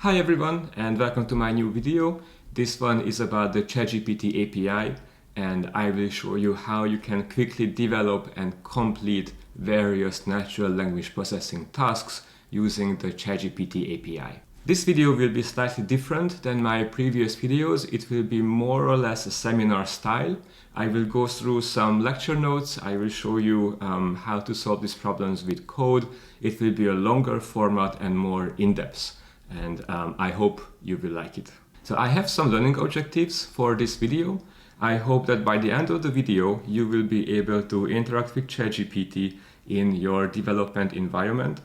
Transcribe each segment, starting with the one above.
Hi everyone and welcome to my new video. This one is about the ChatGPT API and I will show you how you can quickly develop and complete various natural language processing tasks using the ChatGPT API. This video will be slightly different than my previous videos. It will be more or less a seminar style. I will go through some lecture notes. I will show you how to solve these problems with code. It will be a longer format and more in-depth. And I hope you will like it. So I have some learning objectives for this video. I hope that by the end of the video you will be able to interact with ChatGPT in your development environment.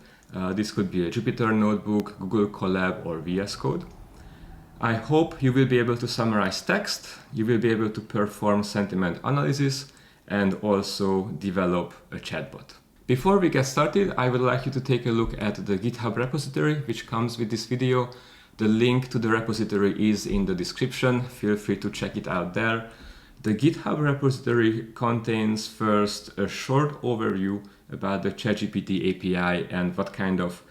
This could be a Jupyter Notebook, Google Colab or VS Code. I hope you will be able to summarize text, you will be able to perform sentiment analysis and also develop a chatbot. Before we get started, I would like you to take a look at the GitHub repository which comes with this video. The link to the repository is in the description. Feel free to check it out there. The GitHub repository contains first a short overview about the ChatGPT API and what kind of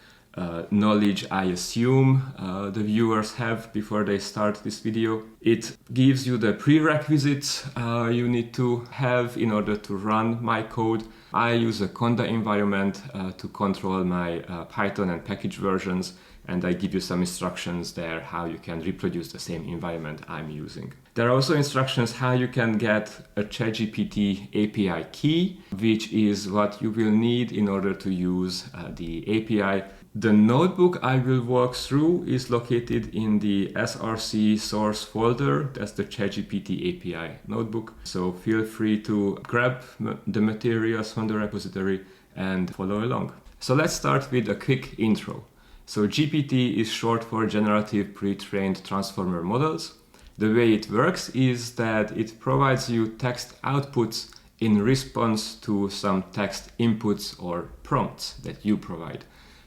knowledge I assume the viewers have before they start this video. It gives you the prerequisites you need to have in order to run my code. I use a Conda environment to control my Python and package versions, and I give you some instructions there how you can reproduce the same environment I'm using. There are also instructions how you can get a ChatGPT API key, which is what you will need in order to use the API. The notebook I will walk through is located in the src source folder. That's the ChatGPT API notebook. So feel free to grab the materials from the repository and follow along. So let's start with a quick intro. So GPT is short for Generative Pre-trained Transformer Models. The way it works is that it provides you text outputs in response to some text inputs or prompts that you provide.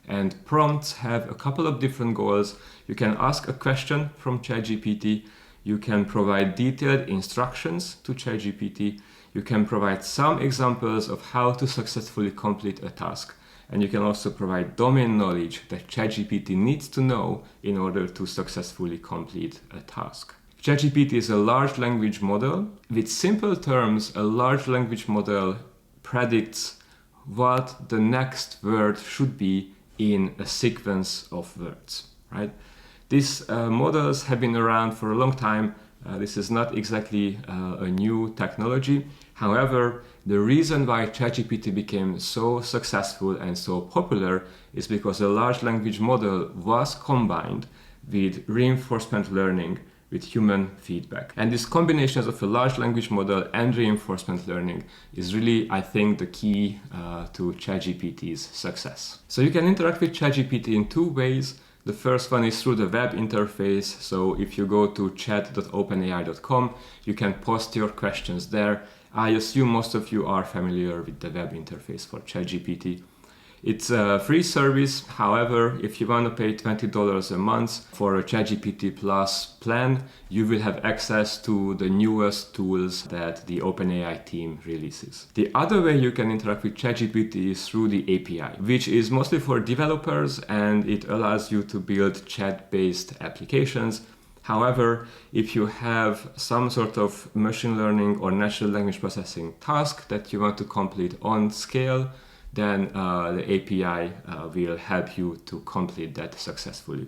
And prompts have a couple of different goals. You can ask a question from ChatGPT. You can provide detailed instructions to ChatGPT. You can provide some examples of how to successfully complete a task. And you can also provide domain knowledge that ChatGPT needs to know in order to successfully complete a task. ChatGPT is a large language model. With simple terms, a large language model predicts what the next word should be in a sequence of words, right? These models have been around for a long time. This is not exactly a new technology. However, the reason why ChatGPT became so successful and so popular is because a large language model was combined with reinforcement learning with human feedback. And this combination of a large language model and reinforcement learning is really, I think, the key to ChatGPT's success. So you can interact with ChatGPT in two ways. The first one is through the web interface. So if you go to chat.openai.com, you can post your questions there. I assume most of you are familiar with the web interface for ChatGPT. It's a free service. However, if you want to pay $20 a month for a ChatGPT Plus plan, you will have access to the newest tools that the OpenAI team releases. The other way you can interact with ChatGPT is through the API, which is mostly for developers and it allows you to build chat-based applications. However, if you have some sort of machine learning or natural language processing task that you want to complete on scale, then the API will help you to complete that successfully.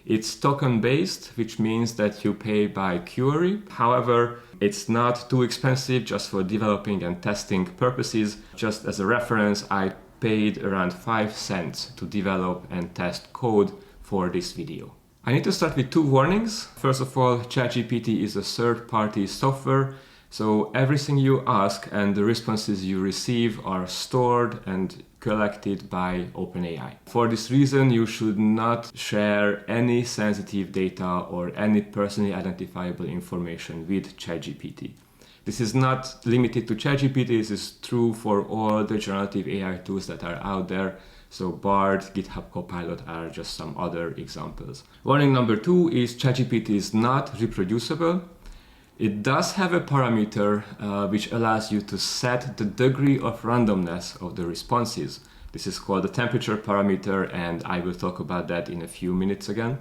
It's token-based, which means that you pay by query. However, it's not too expensive just for developing and testing purposes. Just as a reference, I paid around 5 cents to develop and test code for this video. I need to start with two warnings. First of all, ChatGPT is a third-party software. So everything you ask and the responses you receive are stored and collected by OpenAI. For this reason, you should not share any sensitive data or any personally identifiable information with ChatGPT. This is not limited to ChatGPT. This is true for all the generative AI tools that are out there. So Bard, GitHub Copilot are just some other examples. Warning number two is ChatGPT is not reproducible. It does have a parameter which allows you to set the degree of randomness of the responses. This is called the temperature parameter, and I will talk about that in a few minutes again.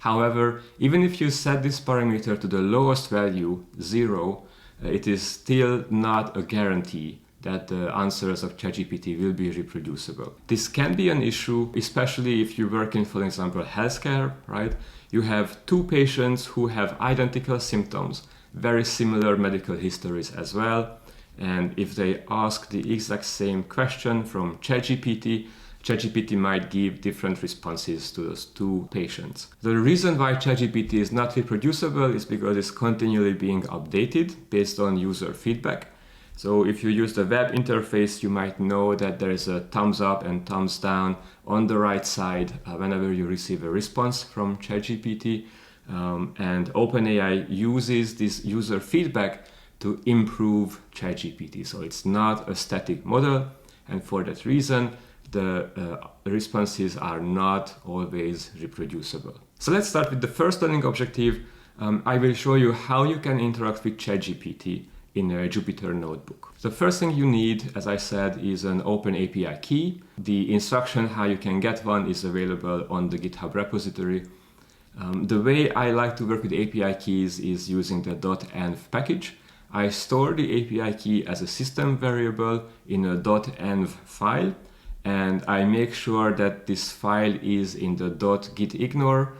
However, even if you set this parameter to the lowest value, 0, it is still not a guarantee that the answers of ChatGPT will be reproducible. This can be an issue, especially if you work in, for example, healthcare, right? You have two patients who have identical symptoms, very similar medical histories as well. And if they ask the exact same question from ChatGPT, ChatGPT might give different responses to those two patients. The reason why ChatGPT is not reproducible is because it's continually being updated based on user feedback. So if you use the web interface, you might know that there is a thumbs up and thumbs down on the right side whenever you receive a response from ChatGPT. And OpenAI uses this user feedback to improve ChatGPT. So it's not a static model, and for that reason, the responses are not always reproducible. So let's start with the first learning objective. I will show you how you can interact with ChatGPT in a Jupyter notebook. The first thing you need, as I said, is an Open API key. The instruction how you can get one is available on the GitHub repository. The way I like to work with API keys is using the .env package. I store the API key as a system variable in a .env file, and I make sure that this file is in the .gitignore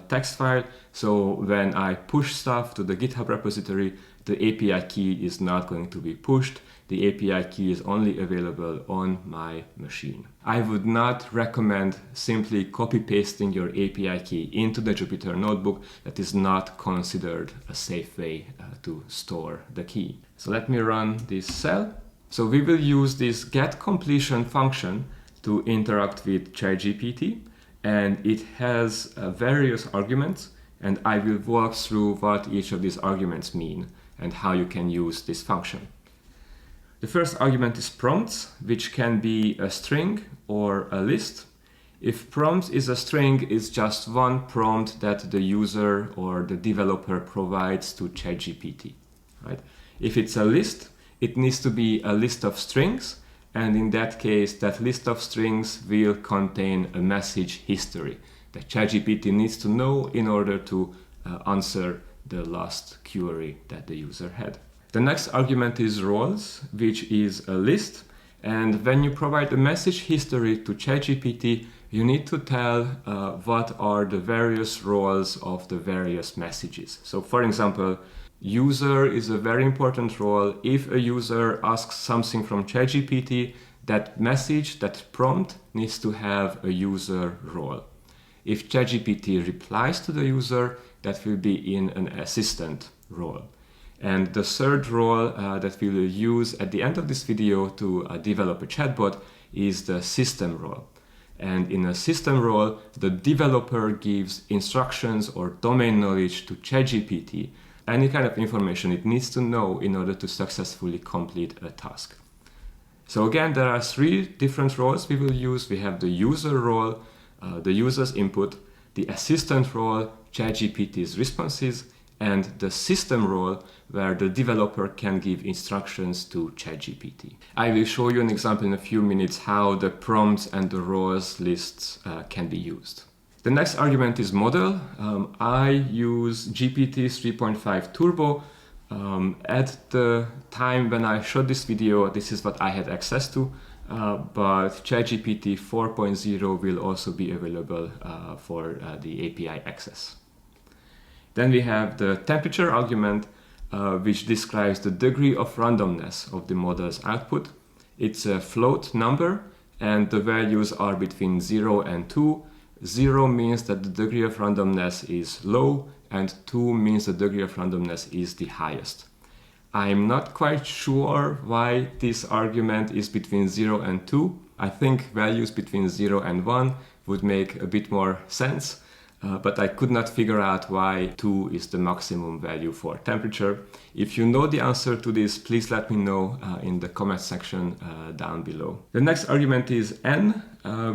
text file. So when I push stuff to the GitHub repository, the API key is not going to be pushed. The API key is only available on my machine. I would not recommend simply copy-pasting your API key into the Jupyter notebook. That is not considered a safe way to store the key. So let me run this cell. So we will use this getCompletion function to interact with ChatGPT, and it has various arguments, and I will walk through what each of these arguments mean and how you can use this function. The first argument is prompts, which can be a string or a list. If prompt is a string, it's just one prompt that the user or the developer provides to ChatGPT, right? If it's a list, it needs to be a list of strings, and in that case, that list of strings will contain a message history that ChatGPT needs to know in order to answer the last query that the user had. The next argument is roles, which is a list. And when you provide a message history to ChatGPT, you need to tell what are the various roles of the various messages. So for example, user is a very important role. If a user asks something from ChatGPT, that message, that prompt needs to have a user role. If ChatGPT replies to the user, that will be in an assistant role. And the third role that we will use at the end of this video to develop a chatbot is the system role. And in a system role, the developer gives instructions or domain knowledge to ChatGPT, any kind of information it needs to know in order to successfully complete a task. So again, there are three different roles we will use. We have the user role, the user's input, the assistant role, ChatGPT's responses, and the system role where the developer can give instructions to ChatGPT. I will show you an example in a few minutes how the prompts and the roles lists can be used. The next argument is model. I use GPT 3.5 Turbo. At the time when I shot this video, this is what I had access to, but ChatGPT 4.0 will also be available for the API access. Then we have the temperature argument, which describes the degree of randomness of the model's output. It's a float number, and the values are between 0 and 2. 0 means that the degree of randomness is low, and 2 means the degree of randomness is the highest. I'm not quite sure why this argument is between 0 and 2. I think values between 0 and 1 would make a bit more sense. But I could not figure out why 2 is the maximum value for temperature. If you know the answer to this, please let me know in the comment section down below. The next argument is n,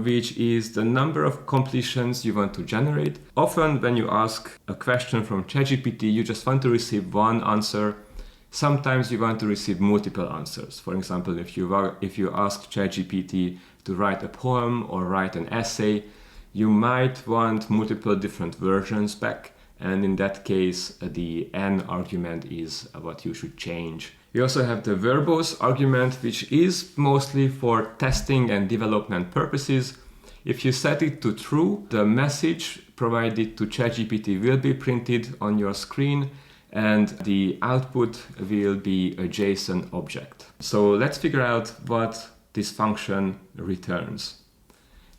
which is the number of completions you want to generate. Often when you ask a question from ChatGPT, you just want to receive one answer. Sometimes you want to receive multiple answers. For example, if you ask ChatGPT to write a poem or write an essay, you might want multiple different versions back, and in that case, the n argument is what you should change. You also have the verbose argument, which is mostly for testing and development purposes. If you set it to true, the message provided to ChatGPT will be printed on your screen, and the output will be a JSON object. So let's figure out what this function returns.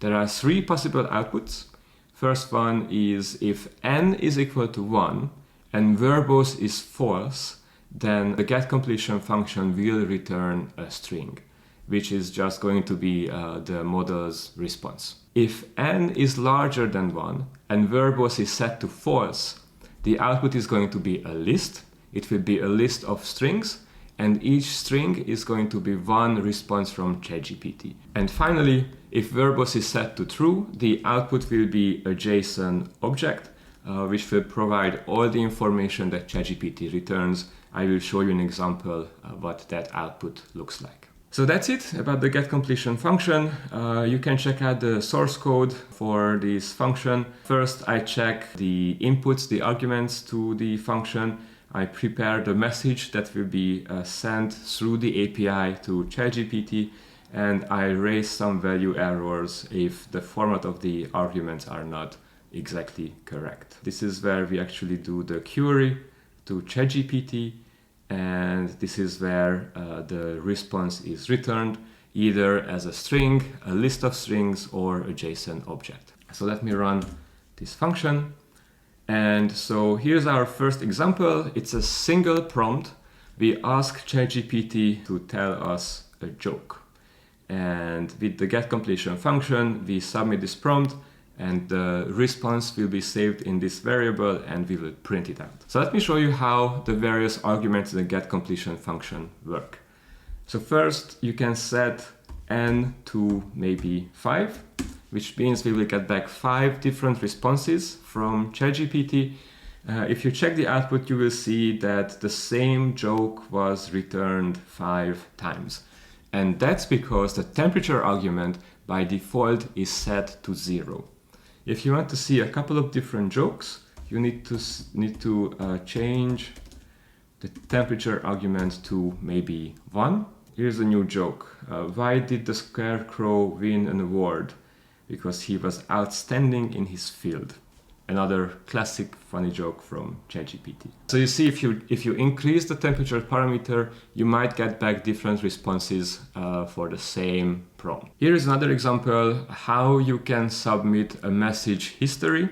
There are three possible outputs. First one is if n is equal to 1 and verbose is false, then the getCompletion function will return a string, which is just going to be the model's response. If n is larger than 1 and verbose is set to false, the output is going to be a list. It will be a list of strings, and each string is going to be one response from ChatGPT. And finally, if verbose is set to true, the output will be a JSON object, which will provide all the information that ChatGPT returns. I will show you an example of what that output looks like. So that's it about the getCompletion function. You can check out the source code for this function. First, I check the inputs, the arguments to the function. I prepare the message that will be sent through the API to ChatGPT, and I raise some value errors if the format of the arguments are not exactly correct. This is where we actually do the query to ChatGPT, and this is where the response is returned, either as a string, a list of strings, or a JSON object. So let me run this function. And so here's our first example. It's a single prompt. We ask ChatGPT to tell us a joke. And with the getCompletion function, we submit this prompt, and the response will be saved in this variable, and we will print it out. So let me show you how the various arguments in the getCompletion function work. So first, you can set n to maybe 5, which means we will get back 5 different responses from ChatGPT. If you check the output, you will see that the same joke was returned 5 times. And that's because the temperature argument by default is set to 0. If you want to see a couple of different jokes, you need to change the temperature argument to maybe 1. Here's a new joke. Why did the scarecrow win an award? Because he was outstanding in his field. Another classic funny joke from ChatGPT. So you see, if you increase the temperature parameter, you might get back different responses for the same prompt. Here is another example how you can submit a message history.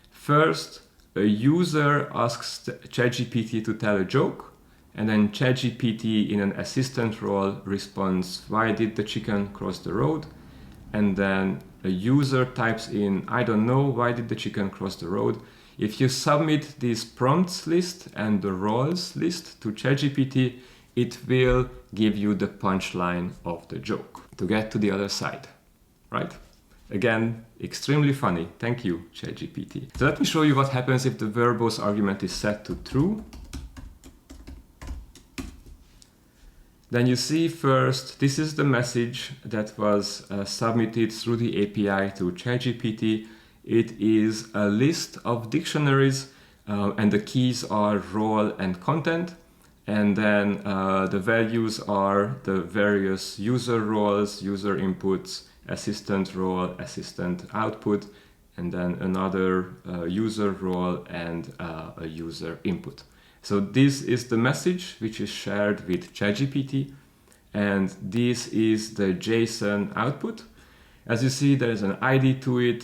First, a user asks ChatGPT to tell a joke, and then ChatGPT in an assistant role responds, "Why did the chicken cross the road?" And then a user types in, "I don't know, why did the chicken cross the road?" If you submit this prompts list and the roles list to ChatGPT, it will give you the punchline of the joke to get to the other side, right? Again, extremely funny. Thank you, ChatGPT. So let me show you what happens if the verbose argument is set to true. Then you see first, this is the message that was submitted through the API to ChatGPT. It is a list of dictionaries, and the keys are role and content. And then the values are the various user roles, user inputs, assistant role, assistant output, and then another user role and a user input. So this is the message which is shared with ChatGPT, and this is the JSON output. As you see, there is an ID to it.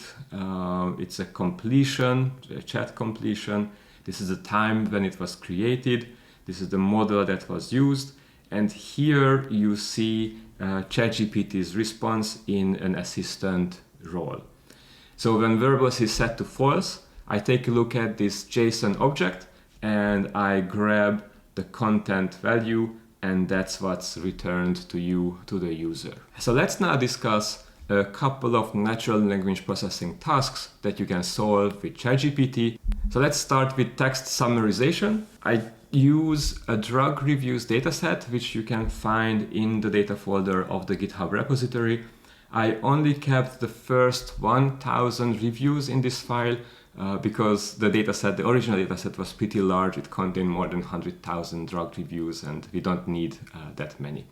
It's a completion, a chat completion. This is the time when it was created. This is the model that was used. And here you see ChatGPT's response in an assistant role. So when verbose is set to false, I take a look at this JSON object, and I grab the content value, and that's what's returned to you, to the user. So let's now discuss a couple of natural language processing tasks that you can solve with ChatGPT. So let's start with text summarization. I use a drug reviews dataset, which you can find in the data folder of the GitHub repository. I only kept the first 1000 reviews in this file because the original dataset was pretty large. It contained more than 100,000 drug reviews, and we don't need that many.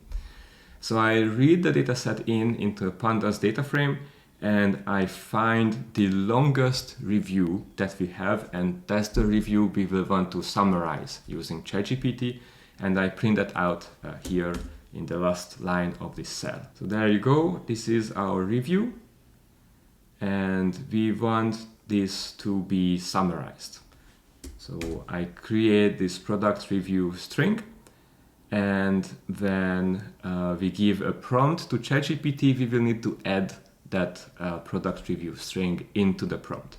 So I read the dataset into a pandas data frame, and I find the longest review that we have, and that's the review we will want to summarize using ChatGPT, and I print that out here in the last line of this cell. So there you go, this is our review, and we want this to be summarized. So I create this product review string, and then we give a prompt to ChatGPT. We will need to add that product review string into the prompt.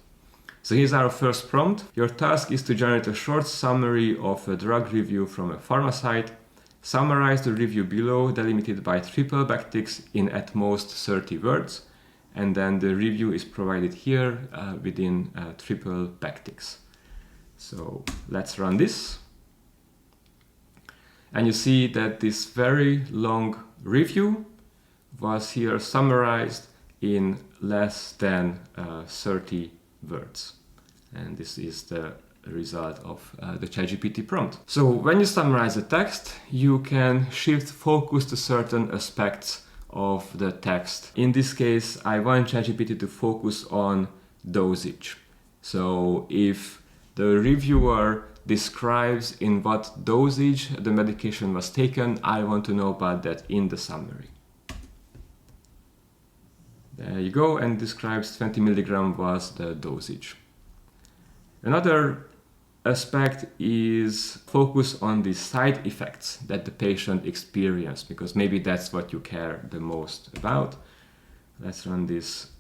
So here's our first prompt. Your task is to generate a short summary of a drug review from a pharma site. Summarize the review below, delimited by triple backticks in at most 30 words. And then the review is provided here within triple backticks. So let's run this. And you see that this very long review was here summarized in less than 30 words. And this is the result of the ChatGPT prompt. So when you summarize the text, you can shift focus to certain aspects of the text. In this case, I want ChatGPT to focus on dosage. So if the reviewer describes in what dosage the medication was taken, I want to know about that in the summary. There you go, and describes 20 milligram was the dosage. Another aspect is focus on the side effects that the patient experienced, because maybe that's what you care the most about. Let's run this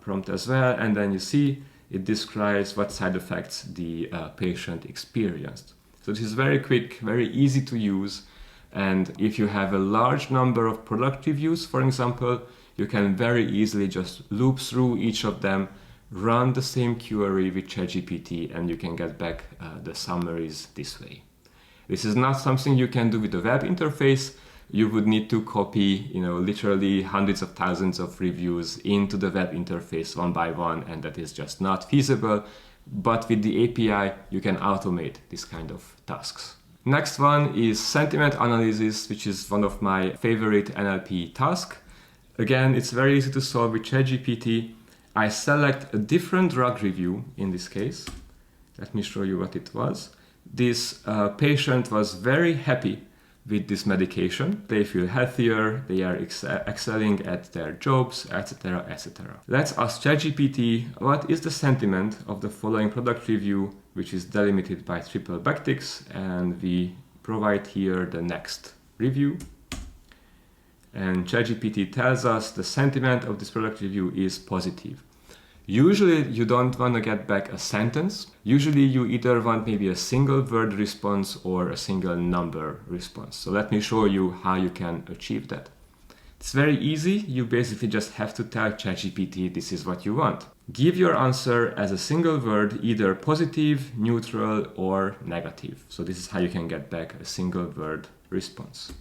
prompt as well, and then you see it describes what side effects the patient experienced. So this is very quick, very easy to use, and if you have a large number of product reviews, for example, you can very easily just loop through each of them, run the same query with ChatGPT, and you can get back the summaries this way. This is not something you can do with the web interface. You would need to copy, literally hundreds of thousands of reviews into the web interface one by one, and that is just not feasible. But with the API, you can automate this kind of tasks. Next one is sentiment analysis, which is one of my favorite NLP tasks. Again, it's very easy to solve with ChatGPT. I select a different drug review in this case. Let me show you what it was. This patient was very happy with this medication. They feel healthier, they are excelling at their jobs, etc., etc. Let's ask ChatGPT what is the sentiment of the following product review, which is delimited by triple backticks, and we provide here the next review. And ChatGPT tells us the sentiment of this product review is positive. Usually you don't want to get back a sentence. Usually you either want maybe a single word response or a single number response. So let me show you how you can achieve that. It's very easy. You basically just have to tell ChatGPT this is what you want. Give your answer as a single word, either positive, neutral, or negative. So this is how you can get back a single word response.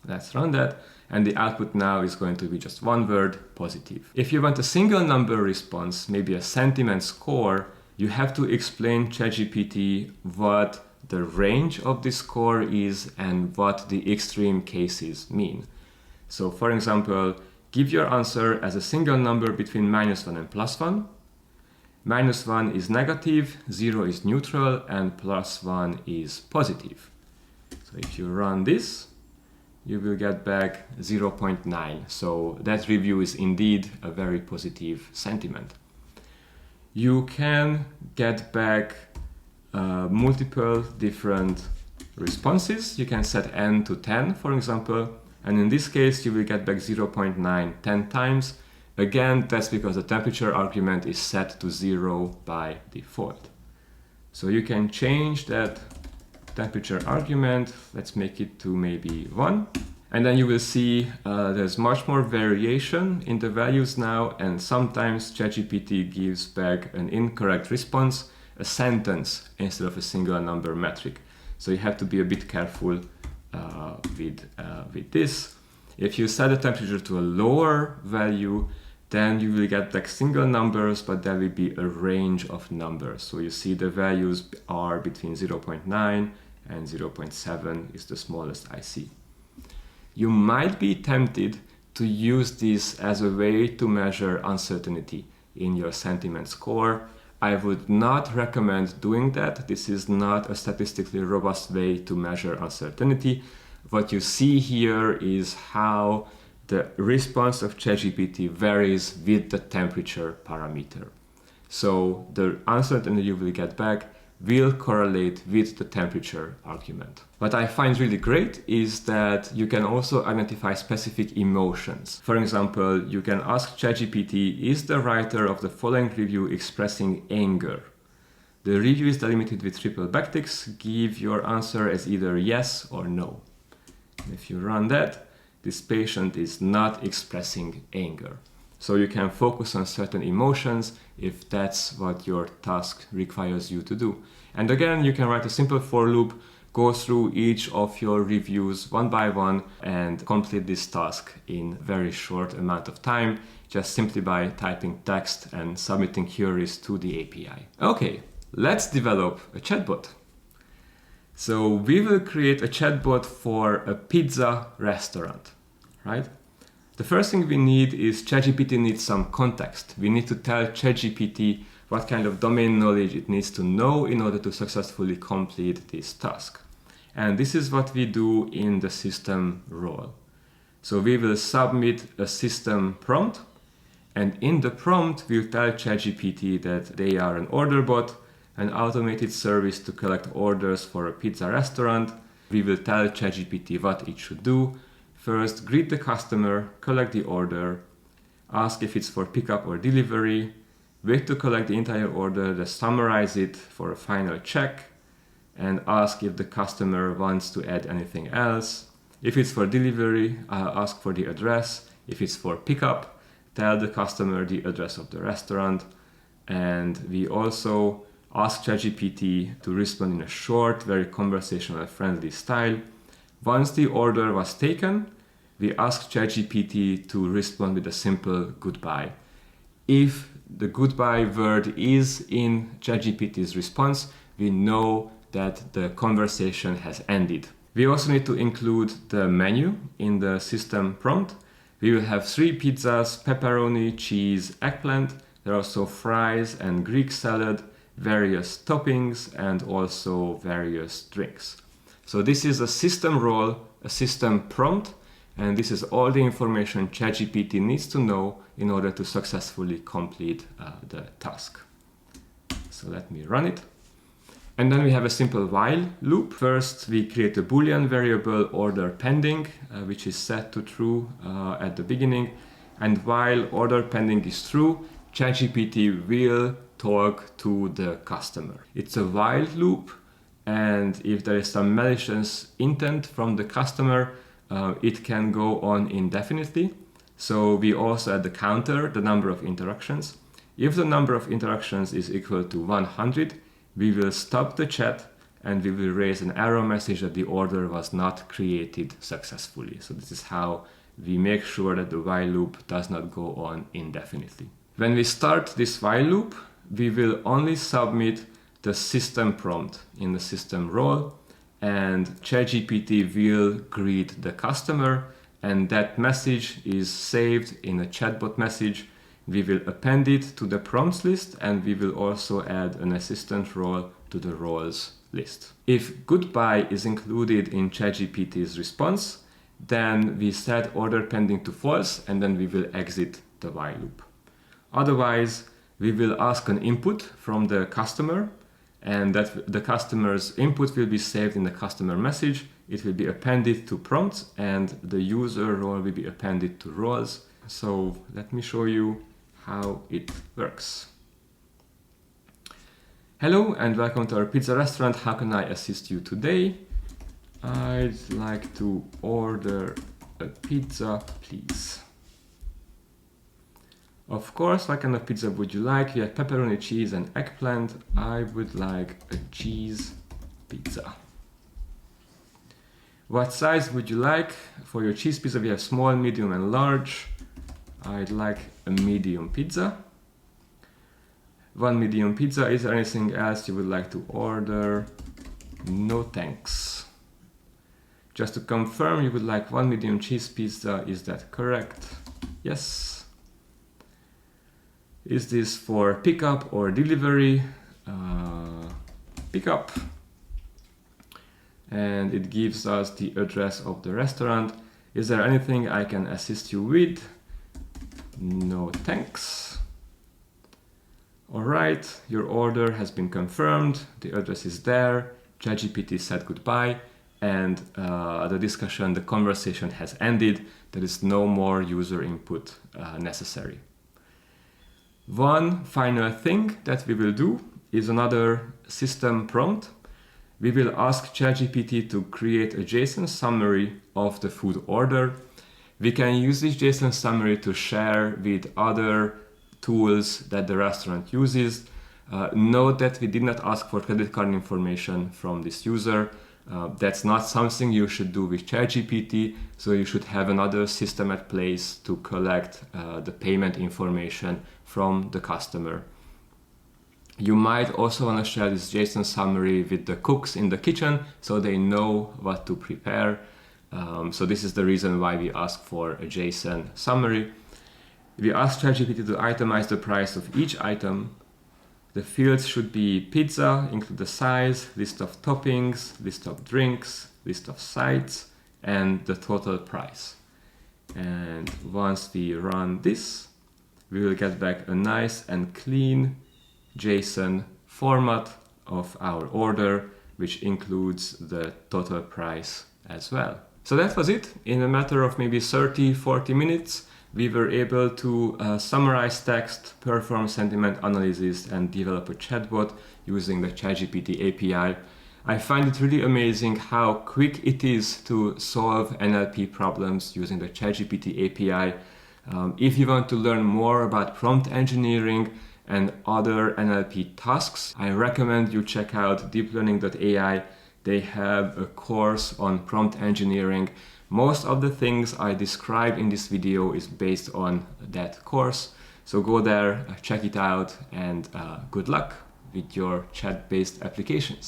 Let's run that, and the output now is going to be just one word, positive. If you want a single number response, maybe a sentiment score, you have to explain ChatGPT what the range of this score is and what the extreme cases mean. So for example, give your answer as a single number between -1 and +1. -1 is negative, 0 is neutral, and +1 is positive. So if you run this, you will get back 0.9. So that review is indeed a very positive sentiment. You can get back multiple different responses. You can set n to 10, for example, and in this case you will get back 0.9 10 times. Again, that's because the temperature argument is set to 0 by default. So you can change that temperature argument. Let's make it to maybe 1. And then you will see there's much more variation in the values now, and sometimes ChatGPT gives back an incorrect response, a sentence instead of a single number metric. So you have to be a bit careful with this. If you set the temperature to a lower value, then you will get like single numbers, but there will be a range of numbers. So you see the values are between 0.9 and 0.7 is the smallest I see. You might be tempted to use this as a way to measure uncertainty in your sentiment score. I would not recommend doing that. This is not a statistically robust way to measure uncertainty. What you see here is how the response of ChatGPT varies with the temperature parameter. So the uncertainty you will get back will correlate with the temperature argument. What I find really great is that you can also identify specific emotions. For example, you can ask ChatGPT, is the writer of the following review expressing anger? The review is delimited with triple backticks. Give your answer as either yes or no. If you run that, this patient is not expressing anger. So you can focus on certain emotions if that's what your task requires you to do. And again, you can write a simple for loop, go through each of your reviews one by one and complete this task in a very short amount of time, just simply by typing text and submitting queries to the API. Okay, let's develop a chatbot. So we will create a chatbot for a pizza restaurant, right? The first thing we need is ChatGPT needs some context. We need to tell ChatGPT what kind of domain knowledge it needs to know in order to successfully complete this task. And this is what we do in the system role. So we will submit a system prompt, and in the prompt we'll tell ChatGPT that they are an order bot, an automated service to collect orders for a pizza restaurant. We will tell ChatGPT what it should do. First, greet the customer, collect the order, ask if it's for pickup or delivery, wait to collect the entire order, then summarize it for a final check, and ask if the customer wants to add anything else. If it's for delivery, ask for the address. If it's for pickup, tell the customer the address of the restaurant. And we also ask ChatGPT to respond in a short, very conversational, friendly style. Once the order was taken, we ask ChatGPT to respond with a simple goodbye. If the goodbye word is in ChatGPT's response, we know that the conversation has ended. We also need to include the menu in the system prompt. We will have 3 pizzas, pepperoni, cheese, eggplant. There are also fries and Greek salad, various toppings, and also various drinks. So this is a system role, a system prompt, and this is all the information ChatGPT needs to know in order to successfully complete the task. So let me run it. And then we have a simple while loop. First, we create a Boolean variable order pending, which is set to true at the beginning. And while order pending is true, ChatGPT will talk to the customer. It's a while loop. And if there is some malicious intent from the customer, it can go on indefinitely. So we also add the counter, the number of interactions. If the number of interactions is equal to 100, we will stop the chat and we will raise an error message that the order was not created successfully. So this is how we make sure that the while loop does not go on indefinitely. When we start this while loop, we will only submit the system prompt in the system role, and ChatGPT will greet the customer, and that message is saved in a chatbot message. We will append it to the prompts list, and we will also add an assistant role to the roles list. If goodbye is included in ChatGPT's response, then we set order pending to false, and then we will exit the while loop. Otherwise, we will ask an input from the customer, and that the customer's input will be saved in the customer message. It will be appended to prompts, and the user role will be appended to roles. So let me show you how it works. Hello and welcome to our pizza restaurant. How can I assist you today? I'd like to order a pizza, please. Of course, what kind of pizza would you like? We have pepperoni, cheese, and eggplant. I would like a cheese pizza. What size would you like for your cheese pizza? We have small, medium, and large. I'd like a medium pizza. One medium pizza. Is there anything else you would like to order? No thanks. Just to confirm, you would like one medium cheese pizza. Is that correct? Yes. Is this for pickup or delivery? Pickup. And it gives us the address of the restaurant. Is there anything I can assist you with? No thanks. All right, your order has been confirmed. The address is there. ChatGPT said goodbye, and the conversation has ended. There is no more user input necessary. One final thing that we will do is another system prompt. We will ask ChatGPT to create a JSON summary of the food order. We can use this JSON summary to share with other tools that the restaurant uses. Note that we did not ask for credit card information from this user. That's not something you should do with ChatGPT, so you should have another system at place to collect the payment information from the customer. You might also want to share this JSON summary with the cooks in the kitchen so they know what to prepare. So this is the reason why we ask for a JSON summary. We ask ChatGPT to itemize the price of each item. The fields should be pizza, include the size, list of toppings, list of drinks, list of sides, and the total price. And once we run this, we will get back a nice and clean JSON format of our order, which includes the total price as well. So that was it. In a matter of maybe 30-40 minutes, we were able to summarize text, perform sentiment analysis, and develop a chatbot using the ChatGPT API. I find it really amazing how quick it is to solve NLP problems using the ChatGPT API. If you want to learn more about prompt engineering and other NLP tasks, I recommend you check out deeplearning.ai. They have a course on prompt engineering. Most of the things I describe in this video is based on that course. So go there, check it out, and good luck with your chat-based applications.